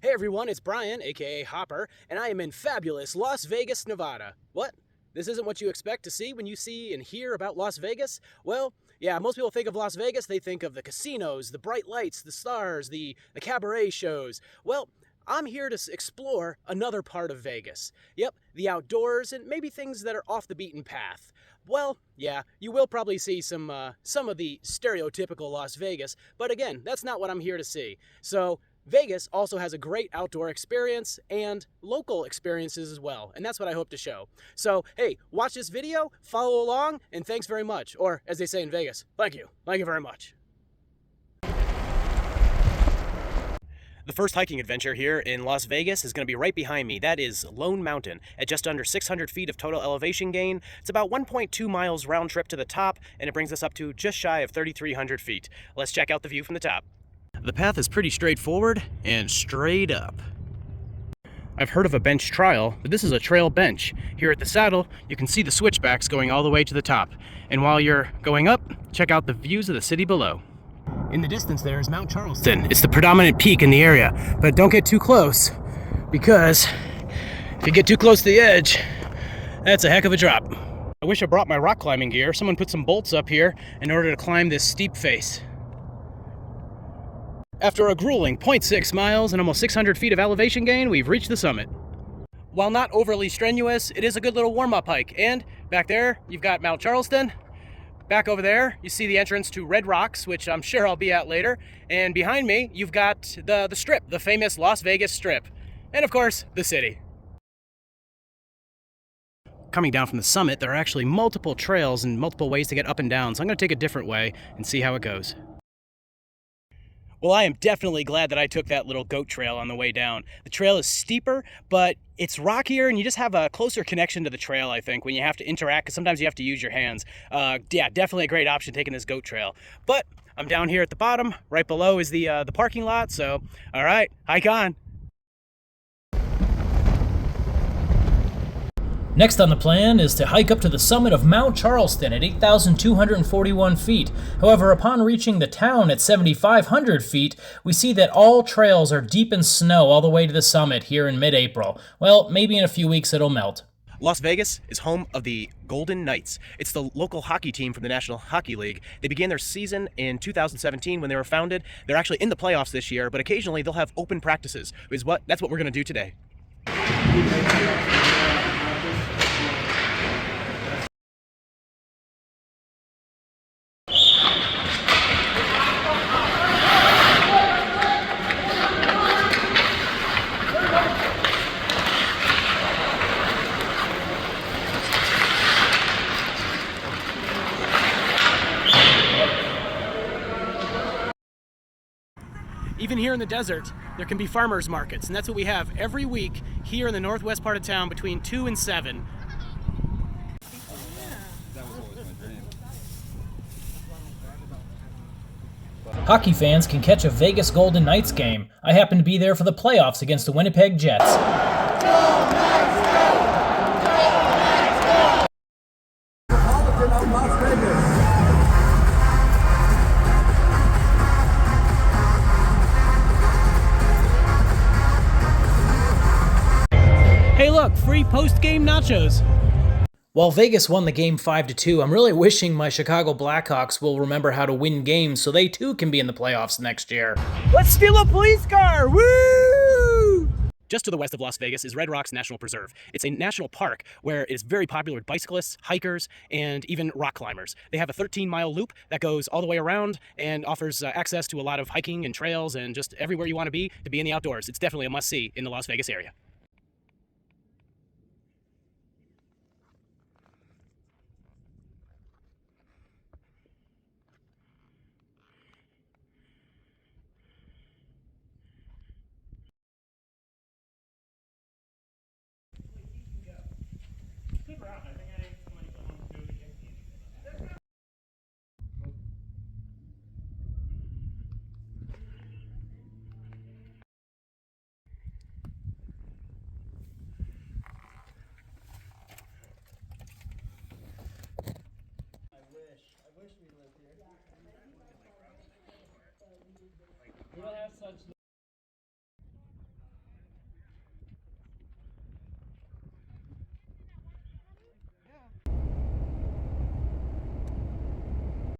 Hey everyone, it's Brian, aka Hopper, and I am in fabulous Las Vegas, Nevada. What? This isn't what you expect to see when you see and hear about Las Vegas? Well, yeah, most people think of Las Vegas, they think of the casinos, the bright lights, the stars, the cabaret shows. Well, I'm here to explore another part of Vegas. Yep, the outdoors and maybe things that are off the beaten path. Well, yeah, you will probably see some of the stereotypical Las Vegas, but again, that's not what I'm here to see. So, Vegas also has a great outdoor experience and local experiences as well, and that's what I hope to show. So, hey, watch this video, follow along, and thanks very much. Or, as they say in Vegas, thank you. Thank you very much. The first hiking adventure here in Las Vegas is going to be right behind me. That is Lone Mountain at just under 600 feet of total elevation gain. It's about 1.2 miles round trip to the top, and it brings us up to just shy of 3,300 feet. Let's check out the view from the top. The path is pretty straightforward and straight up. I've heard of a bench trial, but this is a trail bench. Here at the saddle, you can see the switchbacks going all the way to the top. And while you're going up, check out the views of the city below. In the distance there is Mount Charleston. It's the predominant peak in the area, but don't get too close, because if you get too close to the edge, that's a heck of a drop. I wish I brought my rock climbing gear. Someone put some bolts up here in order to climb this steep face. After a grueling 0.6 miles and almost 600 feet of elevation gain, we've reached the summit. While not overly strenuous, it is a good little warm-up hike. And back there, you've got Mount Charleston. Back over there, you see the entrance to Red Rocks, which I'm sure I'll be at later. And behind me, you've got the Strip, the famous Las Vegas Strip. And of course, the city. Coming down from the summit, there are actually multiple trails and multiple ways to get up and down. So I'm going to take a different way and see how it goes. Well, I am definitely glad that I took that little goat trail on the way down. The trail is steeper, but it's rockier, and you just have a closer connection to the trail, I think, when you have to interact, because sometimes you have to use your hands. Yeah, definitely a great option taking this goat trail. But I'm down here at the bottom. Right below is the parking lot, so all right, hike on. Next on the plan is to hike up to the summit of Mount Charleston at 8,241 feet. However, upon reaching the town at 7,500 feet, we see that all trails are deep in snow all the way to the summit here in mid-April. Well, maybe in a few weeks it'll melt. Las Vegas is home of the Golden Knights. It's the local hockey team from the National Hockey League. They began their season in 2017 when they were founded. They're actually in the playoffs this year, but occasionally they'll have open practices. That's what we're going to do today. Even here in the desert, there can be farmers markets, and that's what we have every week here in the northwest part of town between 2 and 7. Hockey fans can catch a Vegas Golden Knights game. I happened to be there for the playoffs against the Winnipeg Jets. Hey look, free post-game nachos. While Vegas won the game 5-2, I'm really wishing my Chicago Blackhawks will remember how to win games so they too can be in the playoffs next year. Let's steal a police car! Woo! Just to the west of Las Vegas is Red Rocks National Preserve. It's a national park where it is very popular with bicyclists, hikers, and even rock climbers. They have a 13-mile loop that goes all the way around and offers access to a lot of hiking and trails and just everywhere you want to be in the outdoors. It's definitely a must-see in the Las Vegas area.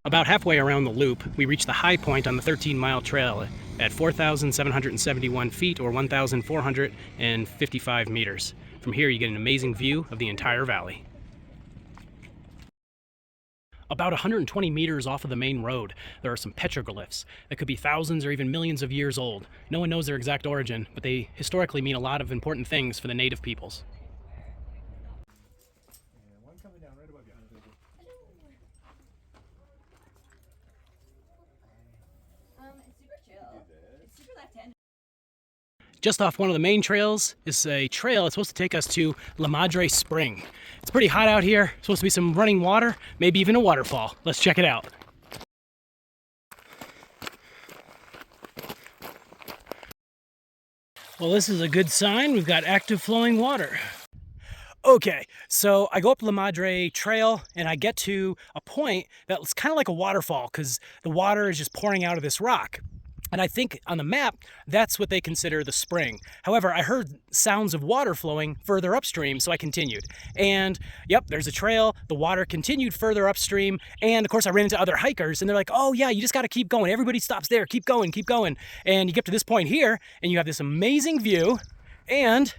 About halfway around the loop, we reach the high point on the 13-mile trail at 4,771 feet or 1,455 meters. From here, you get an amazing view of the entire valley. About 120 meters off of the main road, there are some petroglyphs that could be thousands or even millions of years old. No one knows their exact origin, but they historically mean a lot of important things for the native peoples. Just off one of the main trails is a trail that's supposed to take us to La Madre Spring. It's pretty hot out here. Supposed to be some running water, maybe even a waterfall. Let's check it out. Well, this is a good sign. We've got active flowing water. Okay, so I go up La Madre Trail and I get to a point that's kind of like a waterfall because the water is just pouring out of this rock. And I think on the map, that's what they consider the spring. However, I heard sounds of water flowing further upstream, so I continued. And yep, there's a trail. The water continued further upstream. And of course, I ran into other hikers and they're like, oh yeah, you just got to keep going. Everybody stops there. Keep going, keep going. And you get to this point here and you have this amazing view. And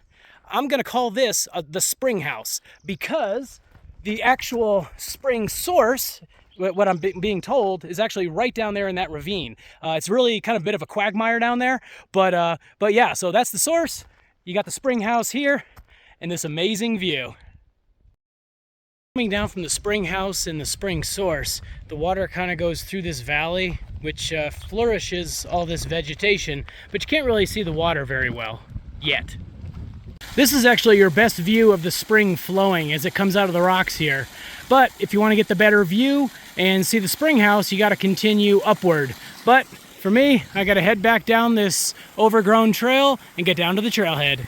I'm going to call this the spring house because the actual spring source, what I'm being told, is actually right down there in that ravine. It's really kind of a bit of a quagmire down there, but yeah, so that's the source. You got the spring house here and this amazing view. Coming down from the spring house and the spring source, the water kind of goes through this valley, which flourishes all this vegetation, but you can't really see the water very well yet. This is actually your best view of the spring flowing as it comes out of the rocks here. But if you want to get the better view and see the spring house, you got to continue upward. But for me, I got to head back down this overgrown trail and get down to the trailhead.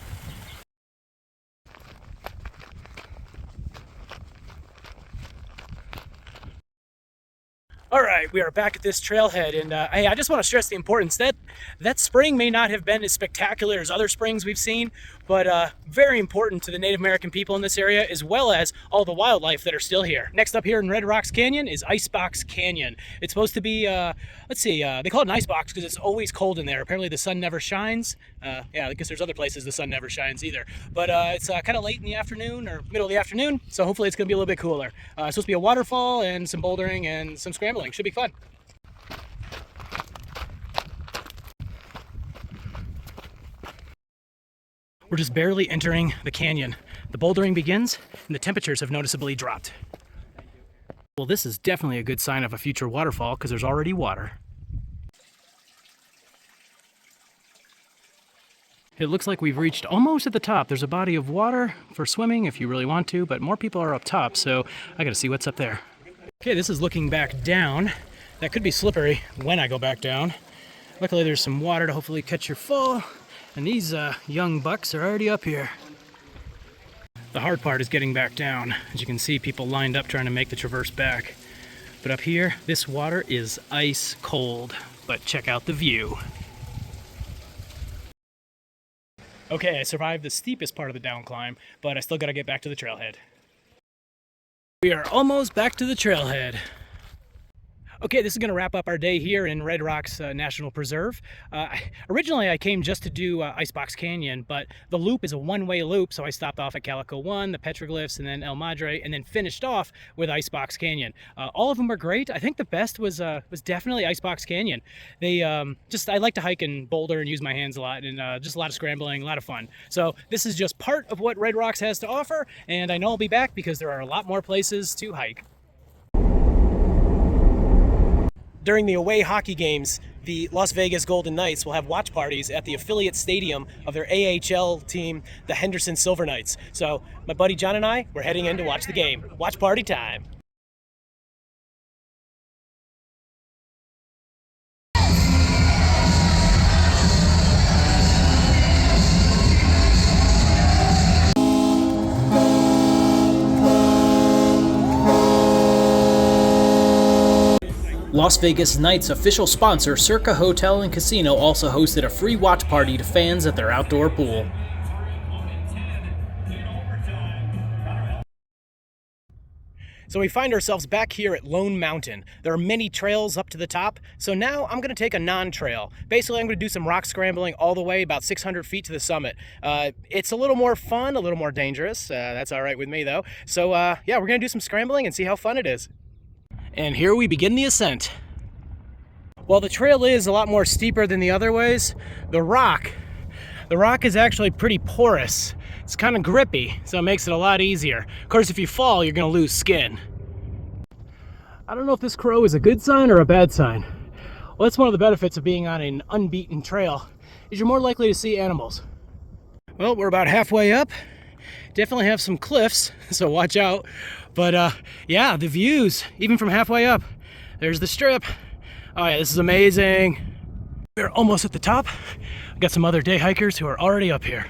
All right, we are back at this trailhead, and hey, I just want to stress the importance that spring may not have been as spectacular as other springs we've seen, but very important to the Native American people in this area, as well as all the wildlife that are still here. Next up here in Red Rocks Canyon is Icebox Canyon. It's supposed to be, let's see, they call it an icebox because it's always cold in there. Apparently the sun never shines. Yeah, I guess there's other places the sun never shines either. But it's kind of late in the afternoon or middle of the afternoon, so hopefully it's going to be a little bit cooler. It's supposed to be a waterfall and some bouldering and some scrambling. Should be fun. We're just barely entering the canyon. The bouldering begins and the temperatures have noticeably dropped. Well, this is definitely a good sign of a future waterfall because there's already water. It looks like we've reached almost at the top. There's a body of water for swimming if you really want to, but more people are up top, so I gotta see what's up there. Okay, this is looking back down. That could be slippery when I go back down. Luckily there's some water to hopefully catch your fall, and these young bucks are already up here. The hard part is getting back down. As you can see, people lined up trying to make the traverse back. But up here, this water is ice cold, but check out the view. Okay, I survived the steepest part of the down climb, but I still gotta get back to the trailhead. We are almost back to the trailhead. Okay, this is going to wrap up our day here in Red Rocks National Preserve. Originally, I came just to do Icebox Canyon, but the loop is a one-way loop, so I stopped off at Calico 1, the petroglyphs, and then El Madre, and then finished off with Icebox Canyon. All of them were great. I think the best was definitely Icebox Canyon. They I like to hike and boulder and use my hands a lot, and just a lot of scrambling, a lot of fun. So this is just part of what Red Rocks has to offer, and I know I'll be back because there are a lot more places to hike. During the away hockey games, the Las Vegas Golden Knights will have watch parties at the affiliate stadium of their AHL team, the Henderson Silver Knights. So my buddy John and I, we're heading in to watch the game. Watch party time. Las Vegas Knights official sponsor Circa Hotel and Casino also hosted a free watch party to fans at their outdoor pool. So we find ourselves back here at Lone Mountain. There are many trails up to the top, so now I'm gonna take a non-trail. Basically, I'm gonna do some rock scrambling all the way about 600 feet to the summit. It's a little more fun, a little more dangerous. That's all right with me though. So yeah, we're gonna do some scrambling and see how fun it is. And here we begin the ascent. While the trail is a lot more steeper than the other ways, the rock is actually pretty porous. It's kind of grippy, so it makes it a lot easier. Of course, if you fall, you're gonna lose skin. I don't know if this crow is a good sign or a bad sign. Well, that's one of the benefits of being on an unbeaten trail, is you're more likely to see animals. Well, we're about halfway up. Definitely have some cliffs, so watch out. But yeah, the views, even from halfway up. There's the strip. Oh yeah, this is amazing. We're almost at the top. We've got some other day hikers who are already up here.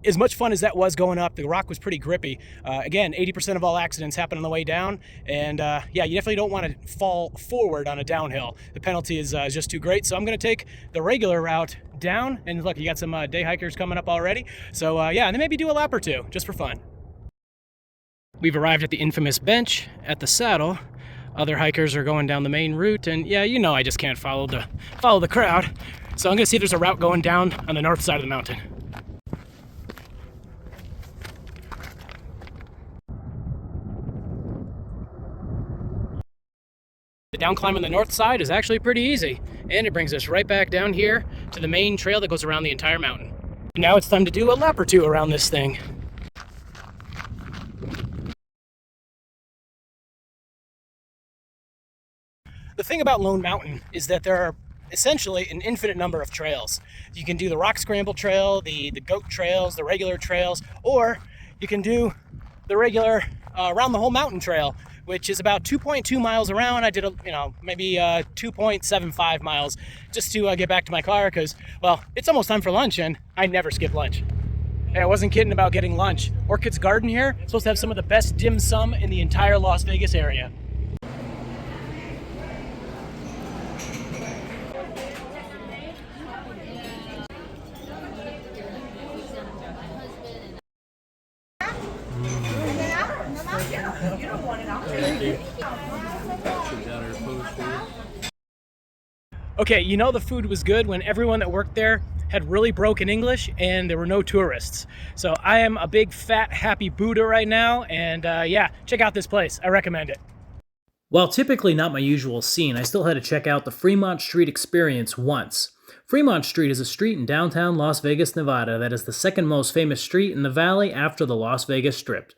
As much fun as that was going up, the rock was pretty grippy. Again, 80% of all accidents happen on the way down, and yeah, you definitely don't want to fall forward on a downhill. The penalty is just too great, so I'm going to take the regular route down, and look, you got some day hikers coming up already, so yeah, and then maybe do a lap or two, just for fun. We've arrived at the infamous bench at the saddle. Other hikers are going down the main route, and yeah, you know I just can't follow the crowd, so I'm going to see if there's a route going down on the north side of the mountain. The down climb on the north side is actually pretty easy, and it brings us right back down here to the main trail that goes around the entire mountain. Now it's time to do a lap or two around this thing. The thing about Lone Mountain is that there are essentially an infinite number of trails. You can do the rock scramble trail, the goat trails, the regular trails, or you can do the regular around the whole mountain trail, which is about 2.2 miles around. I did maybe 2.75 miles just to get back to my car because, well, it's almost time for lunch and I never skip lunch. And I wasn't kidding about getting lunch. Orchid's Garden here is supposed to have some of the best dim sum in the entire Las Vegas area. Okay, you know the food was good when everyone that worked there had really broken English and there were no tourists. So I am a big, fat, happy Buddha right now, and yeah, check out this place. I recommend it. While typically not my usual scene, I still had to check out the Fremont Street experience once. Fremont Street is a street in downtown Las Vegas, Nevada that is the second most famous street in the valley after the Las Vegas Strip.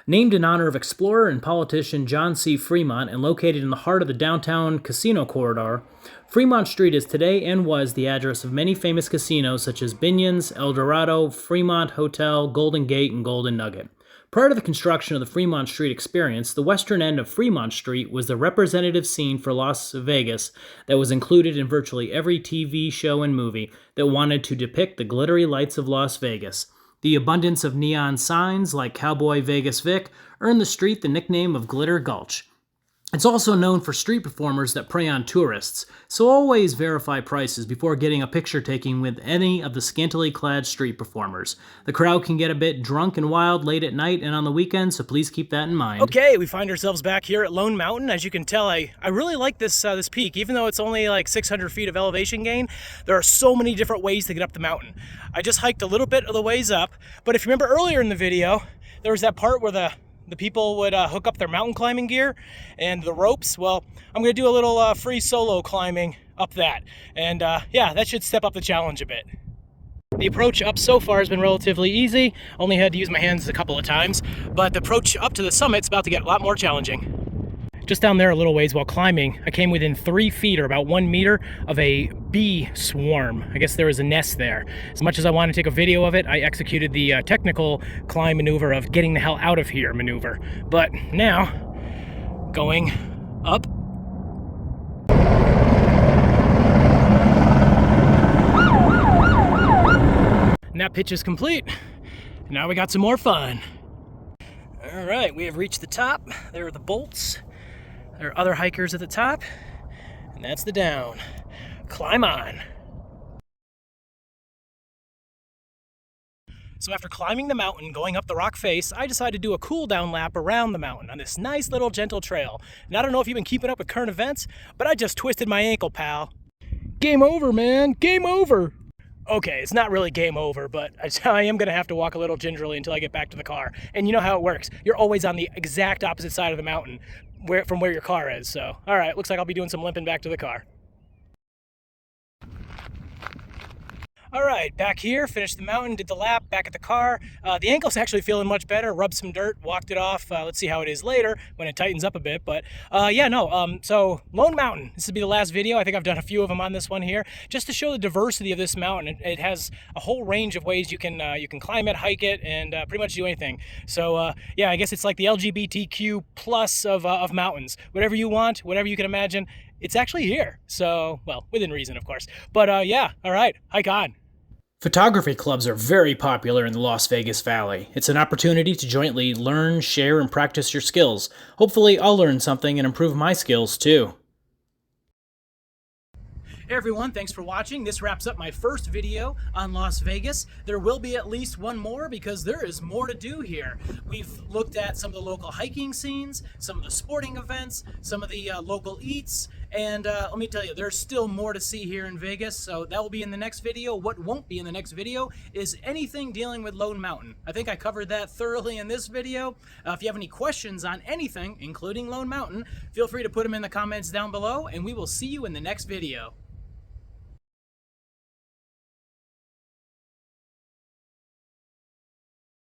Named in honor of explorer and politician John C. Fremont and located in the heart of the downtown casino corridor, Fremont Street is today and was the address of many famous casinos such as Binion's, El Dorado, Fremont Hotel, Golden Gate, and Golden Nugget. Prior to the construction of the Fremont Street experience, the western end of Fremont Street was the representative scene for Las Vegas that was included in virtually every TV show and movie that wanted to depict the glittery lights of Las Vegas. The abundance of neon signs, like Cowboy Vegas Vic, earned the street the nickname of Glitter Gulch. It's also known for street performers that prey on tourists, so always verify prices before getting a picture taking with any of the scantily clad street performers. The crowd can get a bit drunk and wild late at night and on the weekends, so please keep that in mind. Okay, we find ourselves back here at Lone Mountain. As you can tell, I really like this peak. Even though it's only like 600 feet of elevation gain, there are so many different ways to get up the mountain. I just hiked a little bit of the ways up, but if you remember earlier in the video, there was that part where the people would hook up their mountain climbing gear and the ropes. Well, I'm going to do a little free solo climbing up that. And yeah, that should step up the challenge a bit. The approach up so far has been relatively easy. Only had to use my hands a couple of times. But the approach up to the summit's about to get a lot more challenging. Just down there a little ways while climbing, I came within 3 feet or about 1 meter of a bee swarm. I guess there was a nest there. As much as I wanted to take a video of it, I executed the technical climb maneuver of getting the hell out of here maneuver. But now, going up. And that pitch is complete. Now we got some more fun. All right, we have reached the top. There are the bolts. There are other hikers at the top, and that's the down. Climb on. So after climbing the mountain, going up the rock face, I decided to do a cool down lap around the mountain on this nice little gentle trail. And I don't know if you've been keeping up with current events, but I just twisted my ankle, pal. Game over, man. Game over. Okay, it's not really game over, but I am going to have to walk a little gingerly until I get back to the car. And you know how it works. You're always on the exact opposite side of the mountain from where your car is. So, all right, looks like I'll be doing some limping back to the car. All right, back here, finished the mountain, did the lap, back at the car. The ankle's actually feeling much better. Rubbed some dirt, walked it off. Let's see how it is later when it tightens up a bit. But so Lone Mountain. This will be the last video. I think I've done a few of them on this one here, just to show the diversity of this mountain. It has a whole range of ways you can climb it, hike it, and pretty much do anything. So yeah, I guess it's like the LGBTQ plus of mountains. Whatever you want, whatever you can imagine, it's actually here. So, well, within reason, of course. But yeah, all right, hike on. Photography clubs are very popular in the Las Vegas Valley. It's an opportunity to jointly learn, share, and practice your skills. Hopefully, I'll learn something and improve my skills too. Hey everyone, thanks for watching. This wraps up my first video on Las Vegas. There will be at least one more because there is more to do here. We've looked at some of the local hiking scenes, some of the sporting events, some of the local eats, and let me tell you, there's still more to see here in Vegas, so that will be in the next video. What won't be in the next video is anything dealing with Lone Mountain. I think I covered that thoroughly in this video. If you have any questions on anything, including Lone Mountain, feel free to put them in the comments down below, and we will see you in the next video.